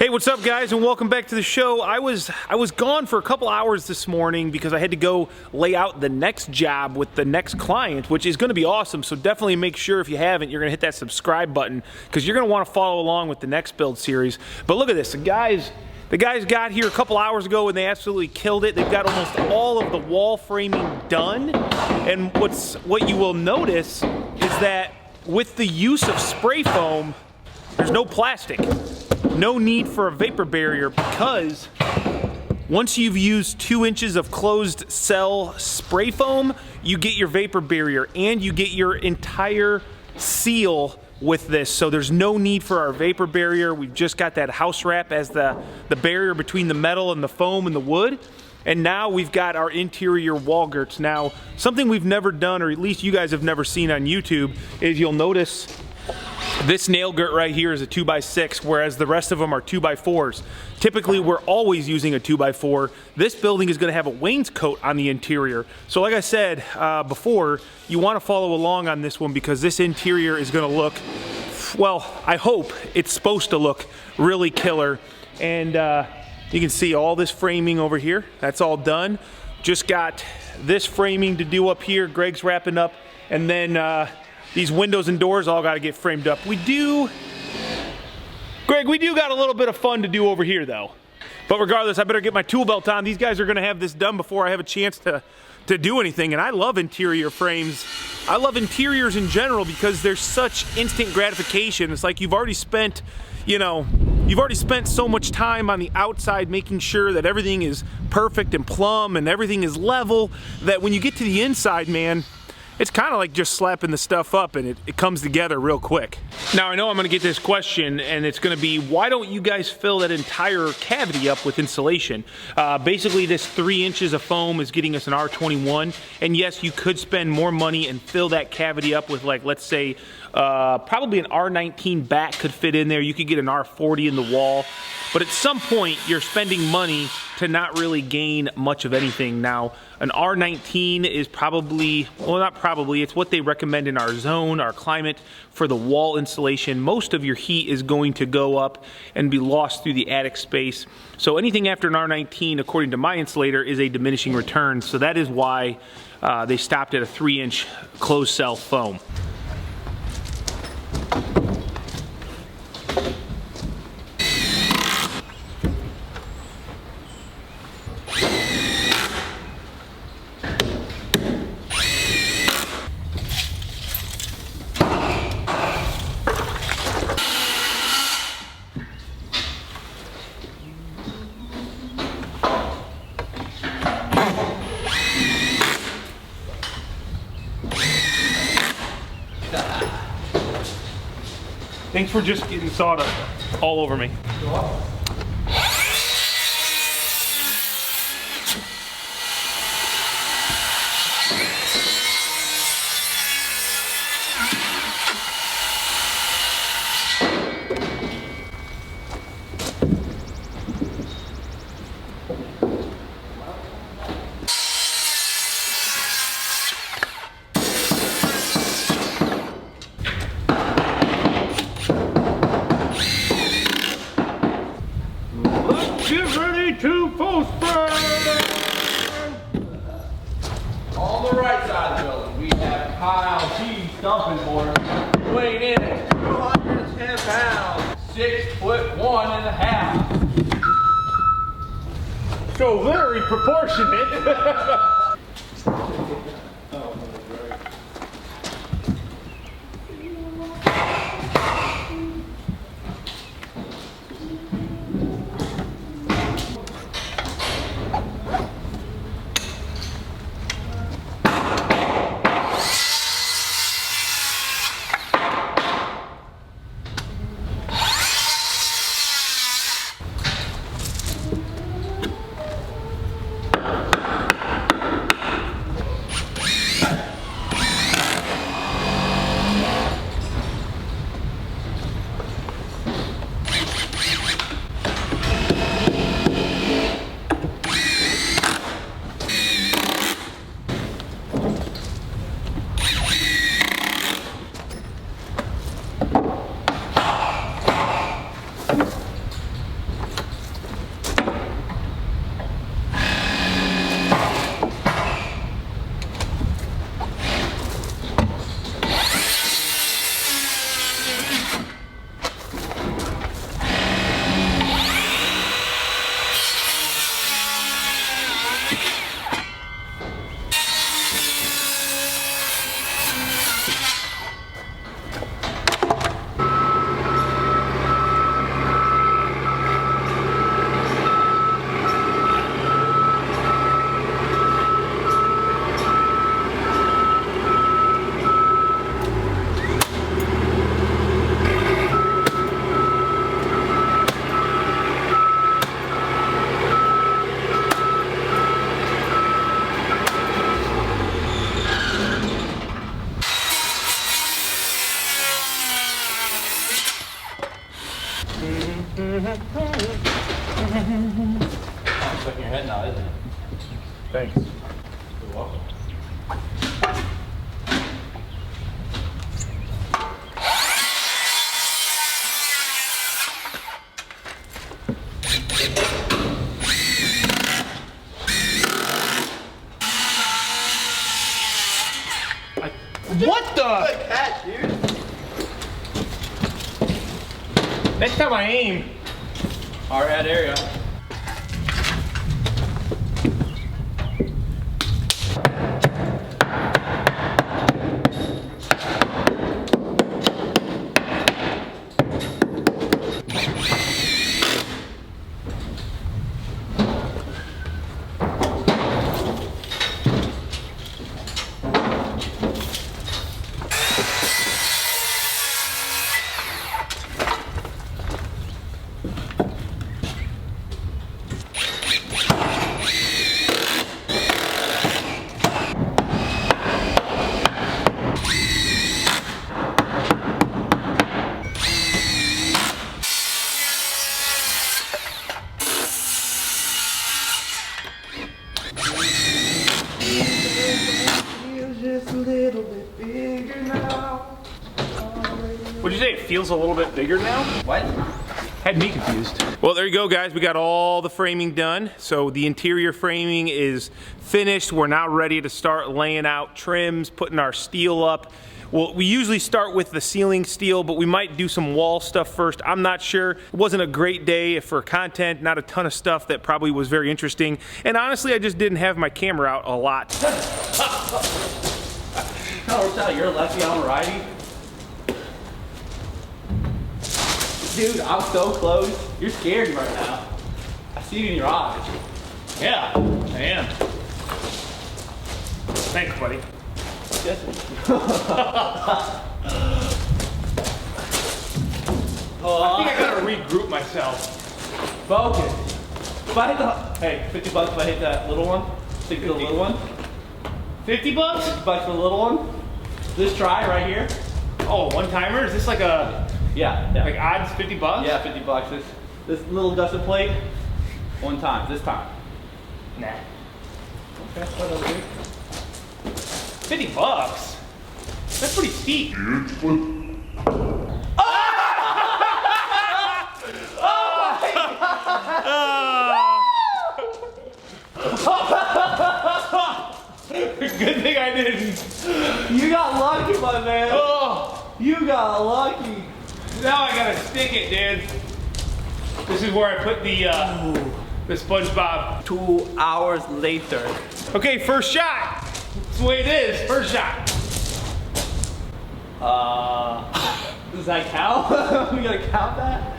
Hey, what's up, guys, and welcome back to the show. I was gone for a couple hours this morning because I had to go lay out the next job with the next client, which is going to be awesome. So definitely make sure, if you haven't, you're going to hit that subscribe button because you're going to want to follow along with the next build series. But look at this, the guys got here a couple hours ago and they absolutely killed it. They've got almost all of the wall framing done, and what you will notice is that with the use of spray foam, there's no plastic. No need for a vapor barrier, because once you've used 2 inches of closed cell spray foam, you get your vapor barrier and you get your entire seal with this. So there's no need for our vapor barrier. We've just got that house wrap as the barrier between the metal and the foam and the wood. And now we've got our interior wall girts. Now, something we've never done, or at least you guys have never seen on YouTube, is you'll notice this nail girt right here is a 2x6, whereas the rest of them are 2x4s. Typically, we're always using a 2x4. This building is going to have a wainscot on the interior. So like I said before, you want to follow along on this one because this interior is going to look, well, I hope it's supposed to look really killer. And you can see all this framing over here. That's all done. Just got this framing to do up here. Greg's wrapping up. And then these windows and doors all got to get framed up. Greg, we do got a little bit of fun to do over here though. But regardless, I better get my tool belt on. These guys are going to have this done before I have a chance to do anything. And I love interior frames. I love interiors in general because there's such instant gratification. It's like you've already spent, so much time on the outside making sure that everything is perfect and plumb and everything is level, that when you get to the inside, man, it's kind of like just slapping the stuff up and it comes together real quick. Now, I know I'm gonna get this question, and it's gonna be, why don't you guys fill that entire cavity up with insulation? Basically, this 3 inches of foam is getting us an R21, and yes, you could spend more money and fill that cavity up with, like, let's say, probably an R19 back could fit in there. You could get an R40 in the wall, but at some point, you're spending money to not really gain much of anything. Now, an R19 is probably, well, not probably, it's what they recommend in our zone, our climate, for the wall insulation. Most of your heat is going to go up and be lost through the attic space. So anything after an R19, according to my insulator, is a diminishing return. So that is why they stopped at a 3-inch closed cell foam. Thanks for just getting sawdust all over me. Get ready to full spread! On the right side of the building, we have Kyle G. Stumping Board, weighing in at 210 pounds, 6'1½". So very proportionate. I'm stuck in your head now, isn't it? Thanks. You're welcome. What the? Good catch, dude. Next time I aim. Hard head area. What'd you say? It feels a little bit bigger now? What? Had me confused. Well, there you go, guys. We got all the framing done. So the interior framing is finished. We're now ready to start laying out trims, putting our steel up. Well, we usually start with the ceiling steel, but we might do some wall stuff first. I'm not sure. It wasn't a great day for content, not a ton of stuff that probably was very interesting. And honestly, I just didn't have my camera out a lot. You're a lefty, I'm a righty. Dude, I'm so close. You're scared right now. I see it in your eyes. Yeah, I am. Thanks, buddy. Yes. I think I gotta regroup myself. Focus. If I hit the, hey, $50 if I hit that little one. Stick to the little one. $50? $50 for the little one. Just try right here. Oh, one timer? Is this like a Yeah. like odds $50? Yeah, $50. This little gusset plate. One time. This time. Nah. Okay, whatever, dude. $50? That's pretty steep. Good thing I didn't. You got lucky, my man. Oh, You got lucky. now I gotta stick it, dude. This is where I put the SpongeBob. 2 hours later. Okay, first shot. That's the way it is. First shot. Does that count? We gotta count that?